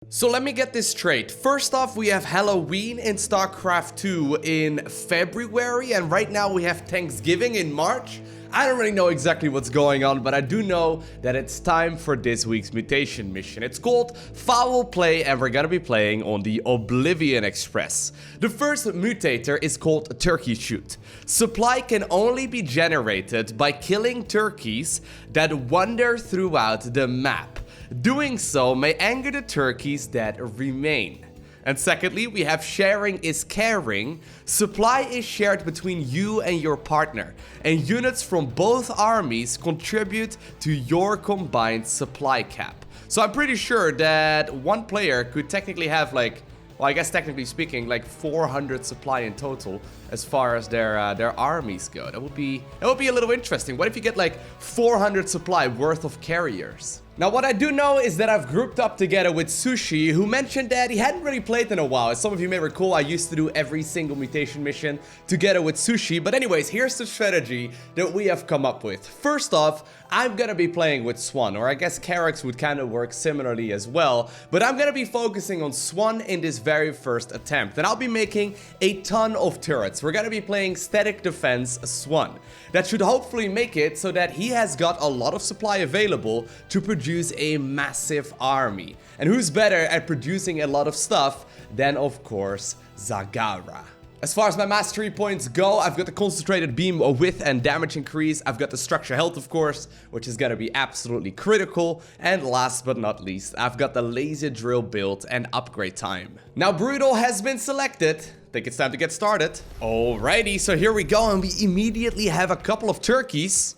So let me get this straight. First off, we have Halloween in StarCraft 2 in February, and right now we have Thanksgiving in March. I don't really know exactly what's going on, but I do know that it's time for this week's mutation mission. It's called Foul Play, and we're gonna be playing on the Oblivion Express. The first mutator is called Turkey Shoot. Supply can only be generated by killing turkeys that wander throughout the map. Doing so may anger the turkeys that remain. And secondly, we have sharing is caring. Supply is shared between you and your partner, and units from both armies contribute to your combined supply cap. So I'm pretty sure that one player could technically have like, well, I guess technically speaking, like 400 supply in total as far as their armies go. That would be a little interesting. What if you get like 400 supply worth of carriers? Now, what I do know is that I've grouped up together with Sushi, who mentioned that he hadn't really played in a while. As some of you may recall, I used to do every single mutation mission together with Sushi. But anyways, here's the strategy that we have come up with. First off, I'm gonna be playing with Swan, or I guess Carrax would kind of work similarly as well. But I'm gonna be focusing on Swan in this very first attempt. And I'll be making a ton of turrets. We're gonna be playing static defense Swan. That should hopefully make it so that he has got a lot of supply available to produce a massive army. And who's better at producing a lot of stuff than, of course, Zagara. As far as my mastery points go, I've got the concentrated beam width and damage increase. I've got the structure health, of course, which is gonna be absolutely critical. And last but not least, I've got the laser drill build and upgrade time. Now, Brutal has been selected. I think it's time to get started. Alrighty, so here we go, and we immediately have a couple of turkeys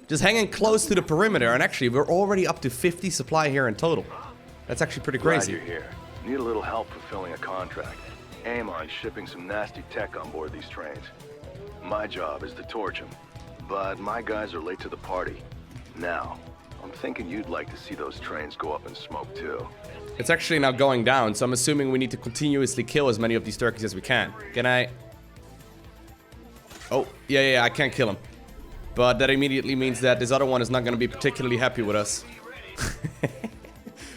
just hanging close to the perimeter. And actually, we're already up to 50 supply here in total. That's actually pretty crazy. Glad you're here. Need a little help fulfilling a contract. Aim on shipping some nasty tech on board these trains. My job is to torch them, but my guys are late to the party. Now, I'm thinking you'd like to see those trains go up in smoke too. It's actually now going down, so I'm assuming we need to continuously kill as many of these turkeys as we can. Can I? Oh, yeah, I can't kill him. But that immediately means that this other one is not going to be particularly happy with us.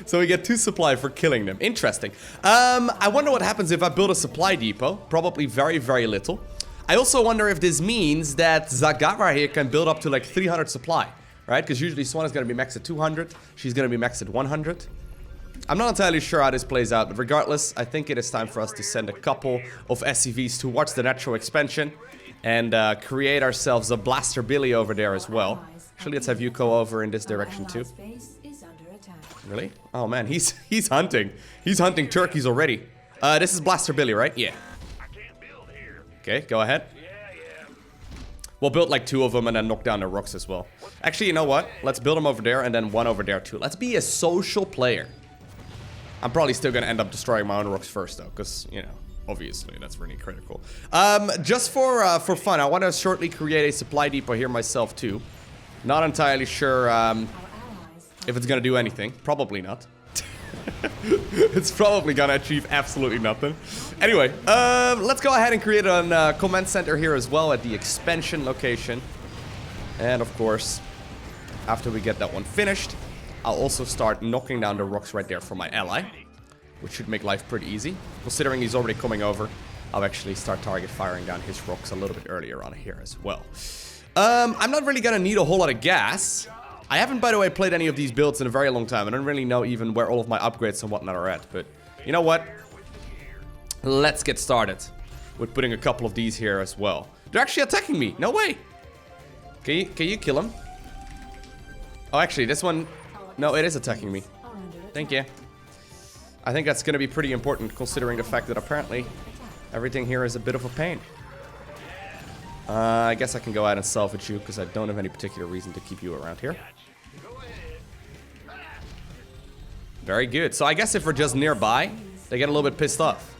So we get 2 supply for killing them. Interesting. I wonder what happens if I build a supply depot. Probably very, very little. I also wonder if this means that Zagara here can build up to like 300 supply. Right? Because usually Swan is going to be maxed at 200. She's going to be maxed at 100. I'm not entirely sure how this plays out, but regardless, I think it is time for us to send a couple of SCVs towards the natural expansion and create ourselves a Blaster Billy over there as well. Actually, let's have Yuko over in this direction too. Really? Oh man, he's hunting. He's hunting turkeys already. This is Blaster Billy, right? Yeah. Okay, go ahead. We'll build like 2 of them and then knock down the rocks as well. Actually, you know what? Let's build them over there and then one over there too. Let's be a social player. I'm probably still gonna end up destroying my own rocks first though, because, you know, obviously that's really critical. Just for fun, I want to shortly create a supply depot here myself too. Not entirely sure if it's gonna do anything. Probably not. It's probably gonna achieve absolutely nothing. Anyway, let's go ahead and create a command center here as well at the expansion location. And of course, after we get that one finished, I'll also start knocking down the rocks right there for my ally, which should make life pretty easy. Considering he's already coming over, I'll actually start target firing down his rocks a little bit earlier on here as well. I'm not really gonna need a whole lot of gas. I haven't, by the way, played any of these builds in a very long time. I don't really know even where all of my upgrades and whatnot are at. But you know what? Let's get started with putting a couple of these here as well. They're actually attacking me. No way. Can you kill him? Oh, actually, this one... No, it is attacking me. Thank you. I think that's going to be pretty important considering the fact that apparently everything here is a bit of a pain. I guess I can go out and salvage you because I don't have any particular reason to keep you around here. Very good. So I guess if we're just nearby, they get a little bit pissed off.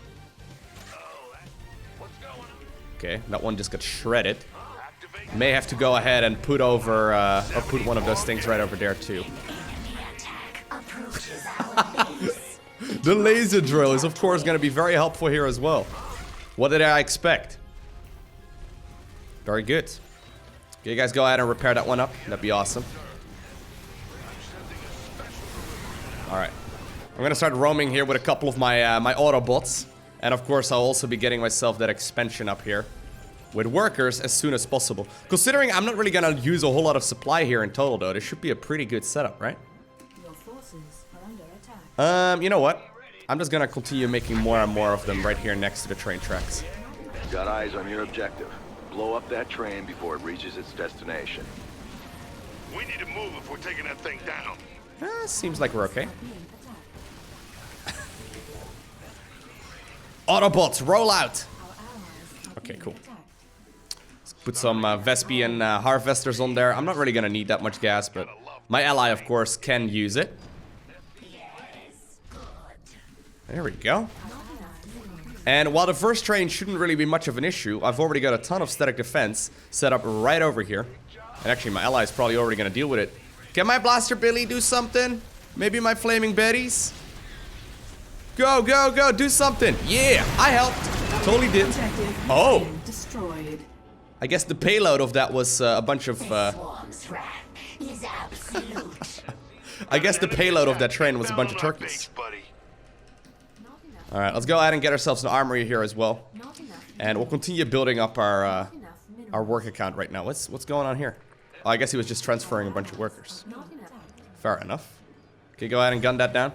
Okay, that one just got shredded. May have to go ahead and put over, or put one of those things right over there too. The laser drill is of course going to be very helpful here as well. What did I expect? Very good. Okay, you guys go ahead and repair that one up. That'd be awesome. Alright. I'm gonna start roaming here with a couple of my my Autobots. And of course, I'll also be getting myself that expansion up here with workers as soon as possible. Considering I'm not really gonna use a whole lot of supply here in total, though, this should be a pretty good setup, right? Your forces are under attack. You know what? I'm just gonna continue making more and more of them right here next to the train tracks. Got eyes on your objective. Blow up that train before it reaches its destination. We need to move if we're taking that thing down. Seems like we're okay. Being attacked. Autobots, roll out! Our allies are Okay, being cool. attacked. Put some Vespian harvesters on there. I'm not really gonna need that much gas, but my ally, of course, can use it. There we go. And while the first train shouldn't really be much of an issue, I've already got a ton of static defense set up right over here. And actually, my ally is probably already gonna deal with it. Can my Blaster Billy do something? Maybe my Flaming Betties? Go, go, go, do something! Yeah, I helped! Totally did. Objective has Oh! been destroyed. I guess the payload of that was a bunch of... Swarm's wrath is absolute. I guess the payload of that train was a bunch of Down on our turkeys. base, buddy. Not enough. Alright, let's go ahead and get ourselves an armory here as well. Not enough. And we'll continue building up our Not enough minerals. our work account right now. What's going on here? Oh, I guess he was just transferring a bunch of workers. Not enough. Fair enough. Okay, go ahead and gun that down.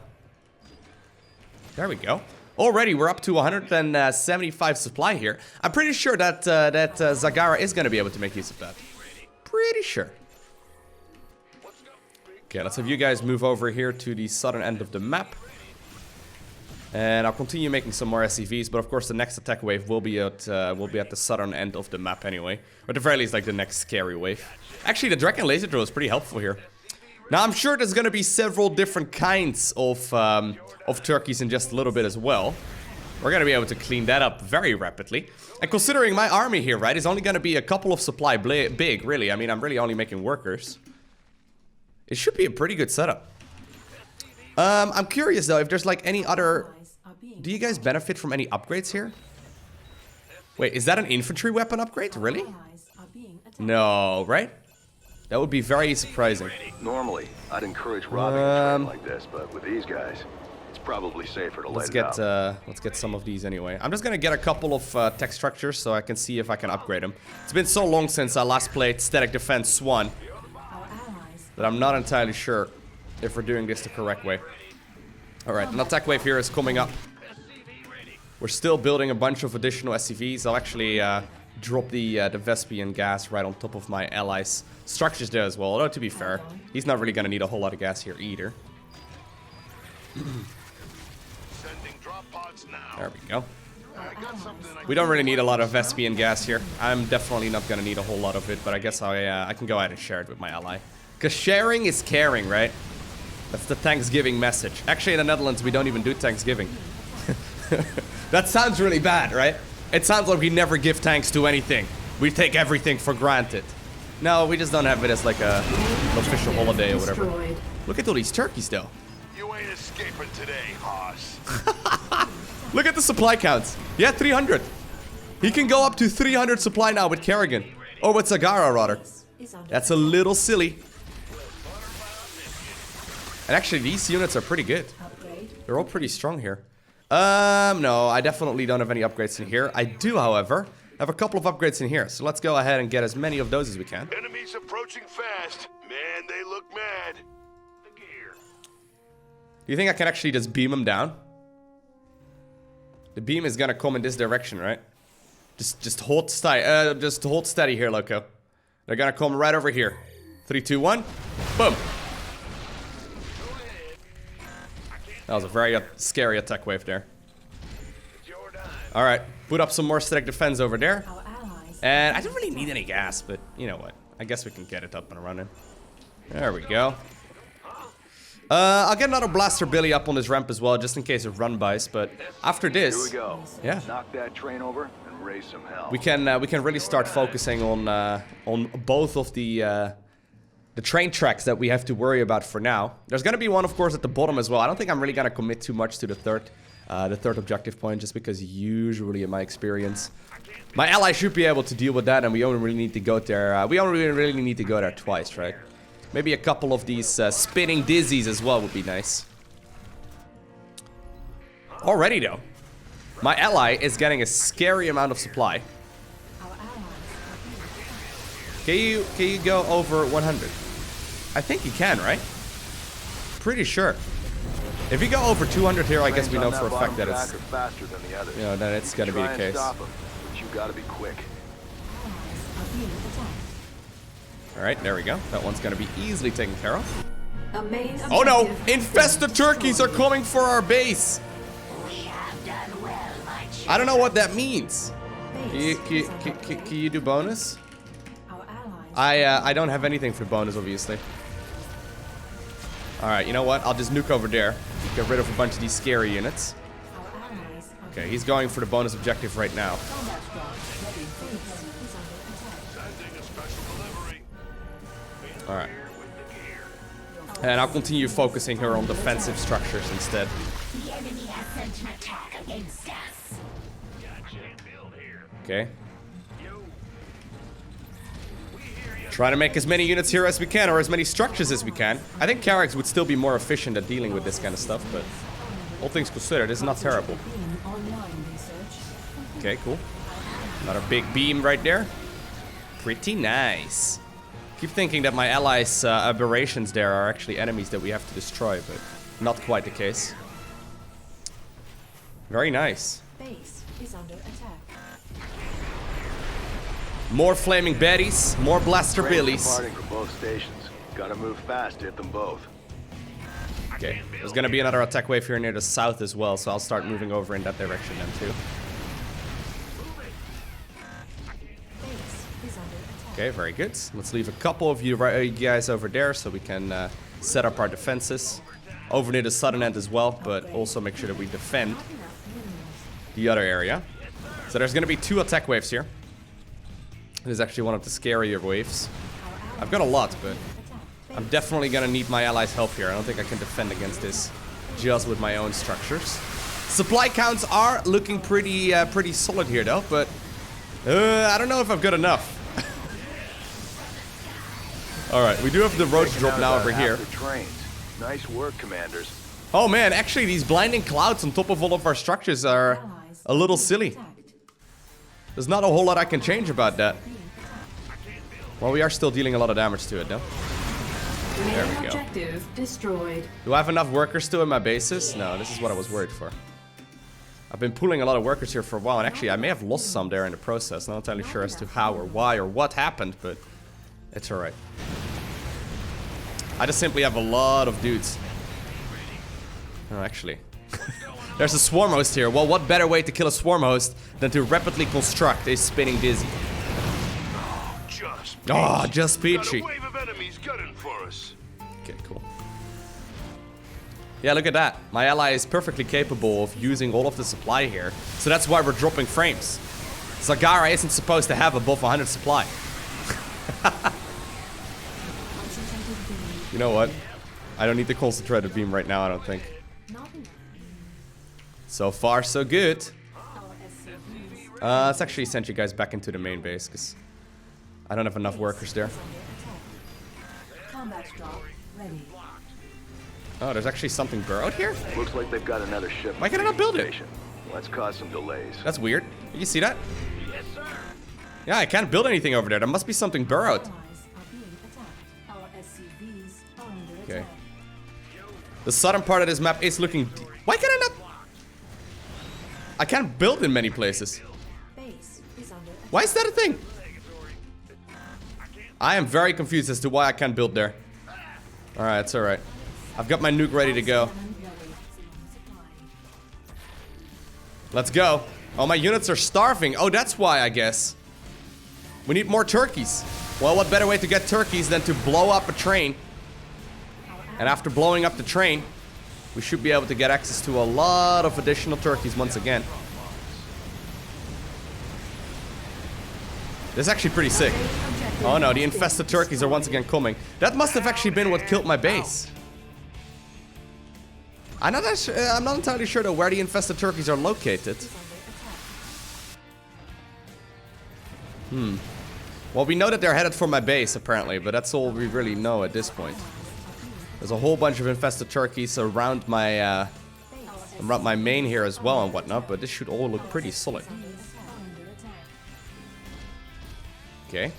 There we go. Already, we're up to 175 supply here. I'm pretty sure that Zagara is going to be able to make use of that. Pretty sure. Okay, let's have you guys move over here to the southern end of the map. And I'll continue making some more SCVs, but of course the next attack wave will be at the southern end of the map anyway. Or at the very least, like the next scary wave. Actually, the Dragon Laser Drill is pretty helpful here. Now, I'm sure there's gonna be several different kinds of turkeys in just a little bit as well. We're gonna be able to clean that up very rapidly. And considering my army here, right, is only gonna be a couple of supply big, really. I mean, I'm really only making workers. It should be a pretty good setup. I'm curious though if there's like any other... Allies are being Do you guys benefit from any upgrades here? Wait, is that an infantry weapon upgrade? Really? allies are being attacked. No, right? That would be very surprising. Normally, I'd encourage robbing a train like this, but with these guys, it's probably safer to let it out. Let's get some of these anyway. I'm just gonna get a couple of tech structures so I can see if I can upgrade them. It's been so long since I last played Static Defense Swan Our allies that I'm not entirely sure if we're doing this the correct way. Alright, an attack wave here is coming up. We're still building a bunch of additional SCVs. I'll actually drop the Vespian gas right on top of my allies' structures there as well. Although, to be fair, he's not really gonna need a whole lot of gas here either. Sending drop pods now. There we go. I got something I We don't really need a lot of Vespian gas here. I'm definitely not gonna need a whole lot of it, but I guess I can go ahead and share it with my ally. Because sharing is caring, right? That's the Thanksgiving message. Actually, in the Netherlands, we don't even do Thanksgiving. That sounds really bad, right? It sounds like we never give thanks to anything. We take everything for granted. No, we just don't have it as like an official holiday or whatever. destroyed. Look at all these turkeys, though. You ain't escaping today, Haas. Look at the supply counts. Yeah, 300. He can go up to 300 supply now with Kerrigan. Or with Zagara, rather. Is under That's a little silly. And actually, these units are pretty good. upgrade. They're all pretty strong here. No, I definitely don't have any upgrades in here. I do, however, have a couple of upgrades in here. So let's go ahead and get as many of those as we can. Enemies approaching fast. Man, they look mad. The gear. Do you think I can actually just beam them down? The beam is gonna come in this direction, right? Just hold steady. Just hold steady here, Loko. They're gonna come right over here. 3, 2, 1. Boom. That was a very scary attack wave there. Alright, put up some more static defense over there. Our allies And I don't really need any gas, but you know what? I guess we can get it up and running. There we go. I'll get another Blaster Billy up on this ramp as well, just in case of run-bys, but after Here we this, go. yeah, Knock that train over and raise some hell. we can really start focusing on both of the train tracks that we have to worry about for now. There's gonna be one, of course, at the bottom as well. I don't think I'm really gonna commit too much to the third objective point, just because usually, in my experience, my ally should be able to deal with that, and we only really need to go there. We only really need to go there twice, right? Maybe a couple of these spinning dizzies as well would be nice. Already though. My ally is getting a scary amount of supply. Our allies are being attacked. Can you go over 100? I think you can, right? Pretty sure. If you go over 200 here, I guess we know for a fact that it's, faster than the others. you know, that it's gonna be the Try and case. stop 'em, but you gotta be quick. Allies are being attacked. All right, there we go. That one's gonna be easily taken care of. A main Oh no! objective Infested turkeys are coming for our base. We have done well, my children. I don't know what that means. base is under Can you do bonus? Our allies I don't have anything for bonus, obviously. All right, you know what? I'll just nuke over there. Get rid of a bunch of these scary units. our allies are Okay, he's going for the bonus objective right now. combat drone ready. Base is under attack. Sending a special delivery. All right. And I'll continue focusing her on defensive structures instead. The enemy has sent an attack against us. Okay. Try to make as many units here as we can, or as many structures as we can. I think Carrax would still be more efficient at dealing with this kind of stuff, but all things considered, it's not terrible. Beam online research. Okay, cool. Another big beam right there. Pretty nice. Keep thinking that my allies' aberrations there are actually enemies that we have to destroy, but not quite the case. Very nice. Base is under attack. More flaming betties, more blaster Trains billies. departing from both stations. Gotta move fast to hit them both. Okay, there's gonna be another attack wave here near the south as well, so I'll start moving over in that direction then too. Base is under attack. Okay, very good. Let's leave a couple of you guys over there so we can set up our defenses. Over near the southern end as well, but also make sure that we defend Not enough minerals. the other area. So there's gonna be 2 attack waves here. This is actually one of the scarier waves. I've got a lot, but I'm definitely gonna need my allies' help here. I don't think I can defend against this just with my own structures. Supply counts are looking pretty solid here though, but I don't know if I've got enough. All right, we do have the roach Taking drop out now about over half here. the trains. Nice work, commanders. Oh man, actually these blinding clouds on top of all of our structures are Allies a little are being silly. attacked. There's not a whole lot I can change about that. Well, we are still dealing a lot of damage to it, though. There we go. Objective destroyed. Do I have enough workers still in my bases? No, this is what I was worried for. I've been pulling a lot of workers here for a while, and actually I may have lost some there in the process. Not entirely sure as to how or why or what happened, but it's alright. I just simply have a lot of dudes. Oh, actually. There's a swarm host here. Well, what better way to kill a swarm host than to rapidly construct a spinning dizzy? Just Oh, just got a peachy. wave of enemies gunning for us. Okay, cool. Yeah, look at that. My ally is perfectly capable of using all of the supply here. So that's why we're dropping frames. Zagara isn't supposed to have above 100 supply. You know what? I don't need the concentrated beam right now, I don't think. Not enough. So far, so good. Our SCVs Let's actually send you guys back into the main base, because I don't have enough workers there. under attack. Combat drop ready. Oh, there's actually something burrowed here? Looks like they've got another ship. Why can't I not build it? station. Let's cause some delays. That's weird. You see that? Yeah, I can't build anything over there. There must be something burrowed. Allies are being attacked. Our SCVs are under Okay. attack. The southern part of this map is looking... Why can I not... I can't build in many places. Base is under attack. Why is that a thing? I am very confused as to why I can't build there. Alright, it's alright. I've got my nuke ready to go. Cannon ready. Supply. Let's go. Oh, my units are starving. Oh, that's why, I guess. We need more turkeys. Well, what better way to get turkeys than to blow up a train? And after blowing up the train, we should be able to get access to a lot of additional turkeys once again. This is actually pretty sick. Oh no, the infested turkeys are once again coming. That must have actually been what killed my base. I'm not entirely sure though where the infested turkeys are located. Well, we know that they're headed for my base apparently, but that's all we really know at this point. There's a whole bunch of infested turkeys around my I'm running my main here as well and whatnot, but this should all look pretty solid. Okay.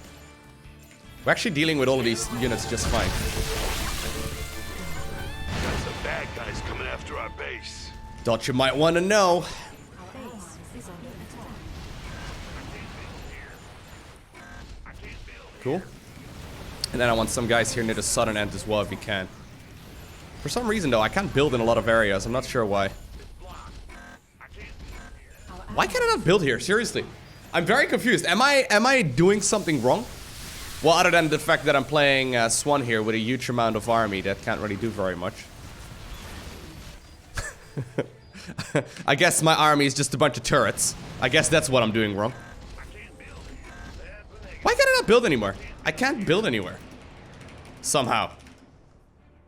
We're actually dealing with all of these units just fine. Got some bad guys coming after our base. Thought you might want to know. Cool. And then I want some guys here near the southern end as well if we can. For some reason though, I can't build in a lot of areas. I'm not sure why. Why can I not build here? Seriously. I'm very confused. Am I doing something wrong? Well, other than the fact that I'm playing Swan here with a huge amount of army that can't really do very much. I guess my army is just a bunch of turrets. I guess that's what I'm doing wrong. Why can I not build anymore? I can't build anywhere. Somehow.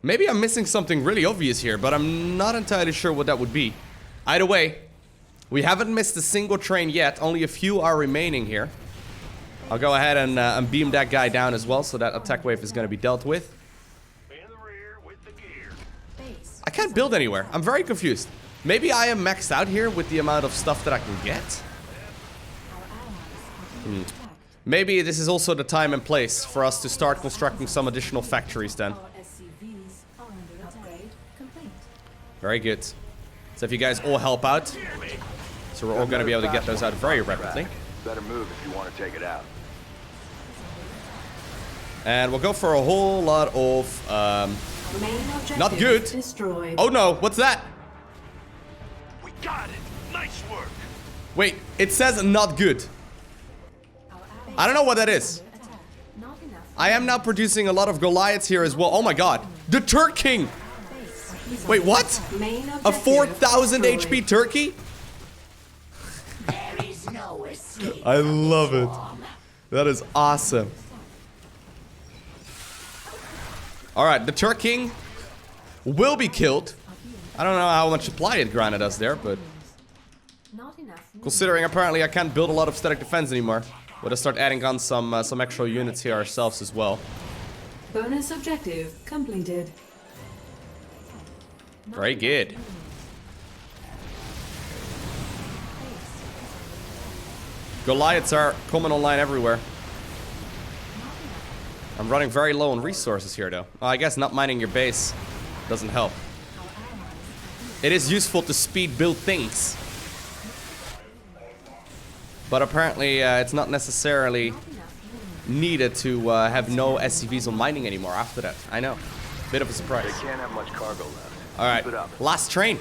Maybe I'm missing something really obvious here, but I'm not entirely sure what that would be. Either way, we haven't missed a single train yet. Only a few are remaining here. I'll go ahead and beam that guy down as well, so that attack wave is going to be dealt with. I can't build anywhere. I'm very confused. Maybe I am maxed out here with the amount of stuff that I can get. Maybe this is also the time and place for us to start constructing some additional factories then. Very good. So if you guys all help out, so we're all going to be able to get those out very rapidly. Better move if you want to take it out. And we'll go for a whole lot of, not good. Oh no, what's that? We got it. Nice work. Wait, it says not good. I don't know what that is. I am now producing a lot of Goliaths here as well. Oh my god. The Turk King! Wait, what? A 4,000 HP turkey? There is no escape. I love it. That is awesome. Alright, the Turk King will be killed. I don't know how much supply it granted us there, but considering apparently I can't build a lot of static defense anymore, we'll just start adding on some extra units here ourselves as well. Bonus objective completed. Very good. Goliaths are coming online everywhere. I'm running very low on resources here though. Oh, I guess not mining your base doesn't help. It is useful to speed build things. But apparently it's not necessarily needed to have no SCVs on mining anymore after that. I know. Bit of a surprise. They can't have much cargo left. Alright, Keep it up. last train.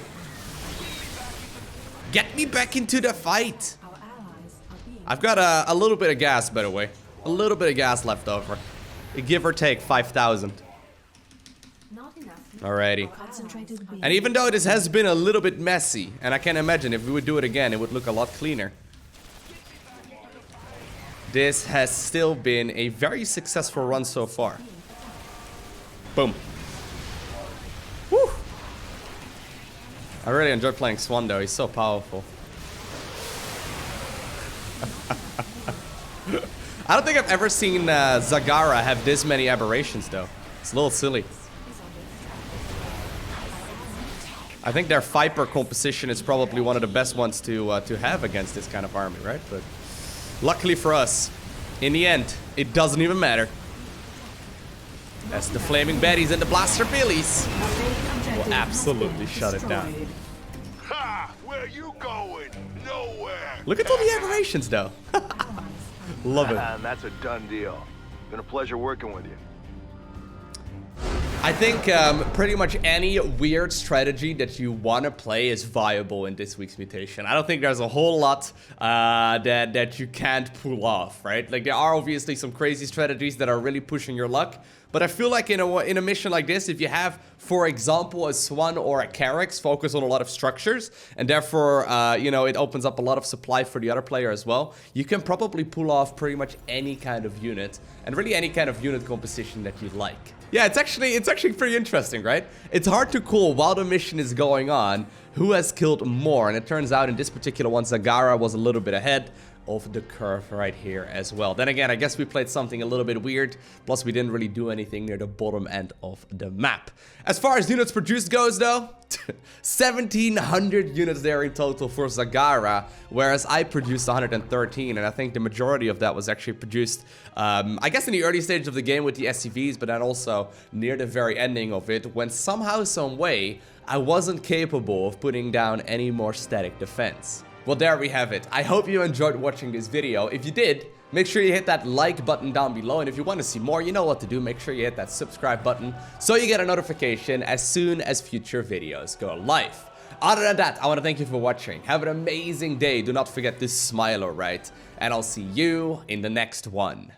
Get me back into the fight. I've got a little bit of gas, by the way. A little bit of gas left over. Give or take 5,000. Alrighty. And even though this has been a little bit messy, and I can imagine if we would do it again, it would look a lot cleaner. This has still been a very successful run so far. Boom. Woo! I really enjoy playing Swan though, he's so powerful. I don't think I've ever seen Zagara have this many aberrations though. It's a little silly. I think their Viper composition is probably one of the best ones to have against this kind of army, right? But luckily for us, in the end, it doesn't even matter. As the Flaming Betties and the Blaster Billies will absolutely shut it down. Ha! Where you going? Nowhere. Look at all the aberrations though. Love it. And that's a done deal. Been a pleasure working with you. I think pretty much any weird strategy that you want to play is viable in this week's mutation. I don't think there's a whole lot that you can't pull off, right? Like there are obviously some crazy strategies that are really pushing your luck, but I feel like in a mission like this, if you have, for example, a Swan or a Carrax focus on a lot of structures, and therefore, you know, it opens up a lot of supply for the other player as well, you can probably pull off pretty much any kind of unit, and really any kind of unit composition that you like. Yeah, it's actually pretty interesting, right? It's hard to call while the mission is going on who has killed more, and it turns out in this particular one, Zagara was a little bit ahead. of the curve right here as well. Then again, I guess we played something a little bit weird, plus we didn't really do anything near the bottom end of the map. As far as units produced goes though, 1700 units there in total for Zagara, whereas I produced 113, and I think the majority of that was actually produced, I guess in the early stage of the game with the SCVs, but then also near the very ending of it, when somehow, some way, I wasn't capable of putting down any more static defense. Well, there we have it. I hope you enjoyed watching this video. If you did, make sure you hit that like button down below, and if you want to see more, you know what to do. Make sure you hit that subscribe button so you get a notification as soon as future videos go live. Other than that, I want to thank you for watching. Have an amazing day. Do not forget to smile, alright? And I'll see you in the next one.